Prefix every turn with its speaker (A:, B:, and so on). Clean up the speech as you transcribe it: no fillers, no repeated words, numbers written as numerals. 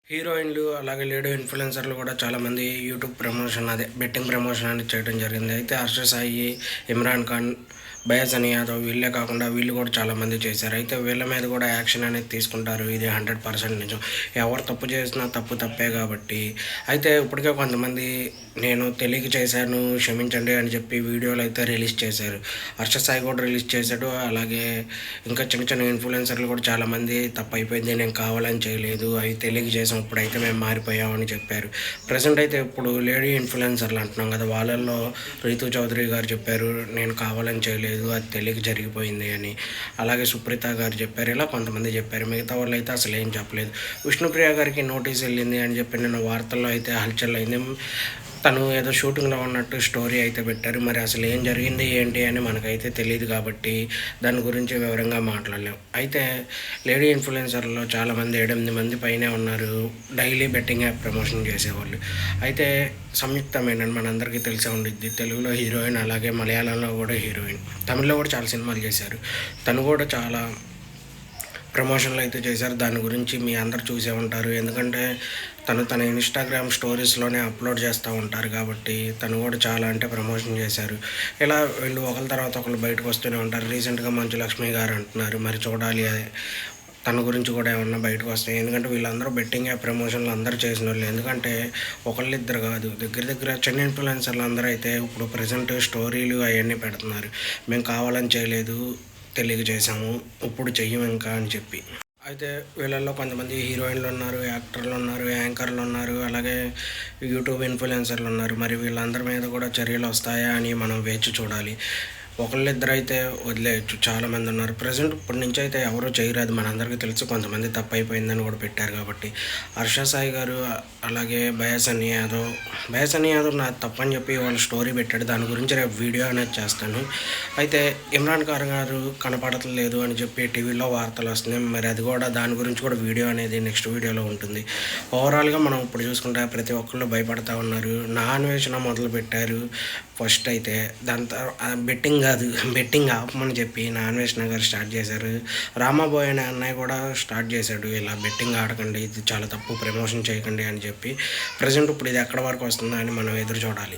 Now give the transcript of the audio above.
A: హీరోయిన్‌లు అలాగే లేడీ ఇన్‌ఫ్లుయెన్సర్‌లు కూడా చాలామంది యూట్యూబ్ ప్రమోషన్ బెట్టింగ్ ప్రమోషన్ అనేది చేయడం జరిగింది. అయితే హర్ష సాయి, ఇమ్రాన్ ఖాన్, బయాజ్ అని యాదవ్ వీళ్ళే కాకుండా వీళ్ళు కూడా చాలామంది చేశారు. అయితే వీళ్ళ మీద కూడా యాక్షన్ అనేది తీసుకుంటారు. ఇది 100% నిజం. ఎవరు తప్పు చేసినా తప్పు తప్పే కాబట్టి. అయితే ఇప్పటికే కొంతమంది నేను తెలియక చేశాను క్షమించండి అని చెప్పి వీడియోలు అయితే రిలీజ్ చేశారు. హర్ష సాయి కూడా రిలీజ్ చేశాడు. అలాగే ఇంకా చిన్న చిన్న ఇన్‌ఫ్లుయెన్సర్‌లు కూడా చాలామంది తప్పైపోయింది నేను కావాలని చేయలేదు. అవి తెలియక చేసాం. ఇప్పుడైతే మేము మారిపోయామని చెప్పారు. ప్రెజెంట్ అయితే ఇప్పుడు లేడీ ఇన్‌ఫ్లుయెన్సర్‌లు అంటున్నాం కదా! వాళ్ళల్లో రీతూ చౌదరి గారు చెప్పారు నేను కావాలని చేయలేదు. అది తెలియక జరిగిపోయింది అని. అలాగే సుప్రీత గారు చెప్పారు. ఇలా కొంతమంది చెప్పారు. మిగతా వాళ్ళైతే అసలు ఏం చెప్పలేదు. విష్ణుప్రియ గారికి నోటీస్ వెళ్ళింది అని చెప్పి నిన్న వార్తల్లో అయితే హల్చల్ అయింది. తను ఏదో షూటింగ్లో ఉన్నట్టు స్టోరీ అయితే పెట్టారు. మరి అసలు ఏం జరిగింది ఏంటి అని మనకైతే తెలియదు కాబట్టి దాని గురించి వివరంగా మాట్లాడలేం. అయితే లేడీ ఇన్‌ఫ్లుయెన్సర్‌లో చాలామంది 7, 8 మంది పైనే ఉన్నారు. డైలీ బెట్టింగ్ యాప్ ప్రమోషన్ చేసేవాళ్ళు. అయితే సంయుక్త మేనన్ మనందరికీ తెలిసే ఉండిద్ది. తెలుగులో హీరోయిన్, అలాగే మలయాళంలో కూడా హీరోయిన్. తమిళ్లో కూడా చాలా సినిమాలు చేశారు. తను కూడా చాలా ప్రమోషన్లు అయితే చేశారు. దాని గురించి మీ అందరూ చూసే ఉంటారు. ఎందుకంటే తన ఇన్‌స్టాగ్రామ్ స్టోరీస్‌లోనే అప్లోడ్ చేస్తూ ఉంటారు కాబట్టి తను కూడా చాలా అంటే ప్రమోషన్ చేశారు. ఇలా వీళ్ళు ఒకళ్ళ తర్వాత ఒకళ్ళు బయటకు వస్తూనే ఉంటారు. రీసెంట్‌గా మంచు లక్ష్మి గారు అంటున్నారు. మరి చూడాలి తన గురించి కూడా ఏమన్నా బయటకు వస్తాయి. ఎందుకంటే వీళ్ళందరూ బెట్టింగ్ యాప్ ప్రమోషన్లు అందరూ చేసినోళ్ళే. ఎందుకంటే ఒకళ్ళిద్దరు కాదు, దగ్గర దగ్గర చిన్న ఇన్‌ఫ్లుయెన్సర్‌లు అందరూ అయితే ఇప్పుడు ప్రెజెంట్ స్టోరీలు అవన్నీ పెడుతున్నారు. మేము కావాలని చేయలేదు, తెలియక చేసాము, ఇప్పుడు చెయ్యం ఇంకా అని చెప్పి. అయితే వీళ్ళల్లో కొంతమంది హీరోయిన్‌లు ఉన్నారు, యాక్టర్లు ఉన్నారు, యాంకర్లు ఉన్నారు, అలాగే యూట్యూబ్ ఇన్‌ఫ్లుయెన్సర్‌లు ఉన్నారు. మరి వీళ్ళందరి మీద కూడా చర్యలు వస్తాయా అని మనం వేచి చూడాలి. ఒకళ్ళిద్దరైతే వదిలేయచ్చు. చాలామంది ఉన్నారు. ప్రెజెంట్ ఇప్పటి నుంచి అయితే ఎవరు చేయరు. అది మనందరికీ తెలుసు. కొంతమంది తప్పైపోయిందని కూడా పెట్టారు కాబట్టి. హర్ష సాయి గారు అలాగే బయాజ్ అన్ని యాదవ్ నా తప్పని చెప్పి వాళ్ళు స్టోరీ పెట్టాడు. దాని గురించి రేపు వీడియో అనేది చేస్తాను. అయితే ఇమ్రాన్ ఖాన్ గారు కనపడట్లేదు అని చెప్పి టీవీలో వార్తలు వస్తున్నాయి. మరి అది కూడా దాని గురించి కూడా వీడియో అనేది నెక్స్ట్ వీడియోలో ఉంటుంది. ఓవరాల్గా మనం ఇప్పుడు చూసుకుంటే ప్రతి ఒక్కళ్ళు భయపడతా ఉన్నారు. నా అన్వేషణ మొదలుపెట్టారు ఫస్ట్ అయితే. దాని బెట్టింగ్ ఆపమని చెప్పి నా అన్వేషణ గారు స్టార్ట్ చేశారు. రామాబోయ్ అనే అన్నయ్య కూడా స్టార్ట్ చేశాడు. ఇలా బెట్టింగ్ ఆడకండి, ఇది చాలా తప్పు, ప్రమోషన్ చేయకండి అని చెప్పి. ప్రజెంట్ ఇప్పుడు ఇది ఎక్కడి వరకు వస్తుందో అని మనం ఎదురు చూడాలి.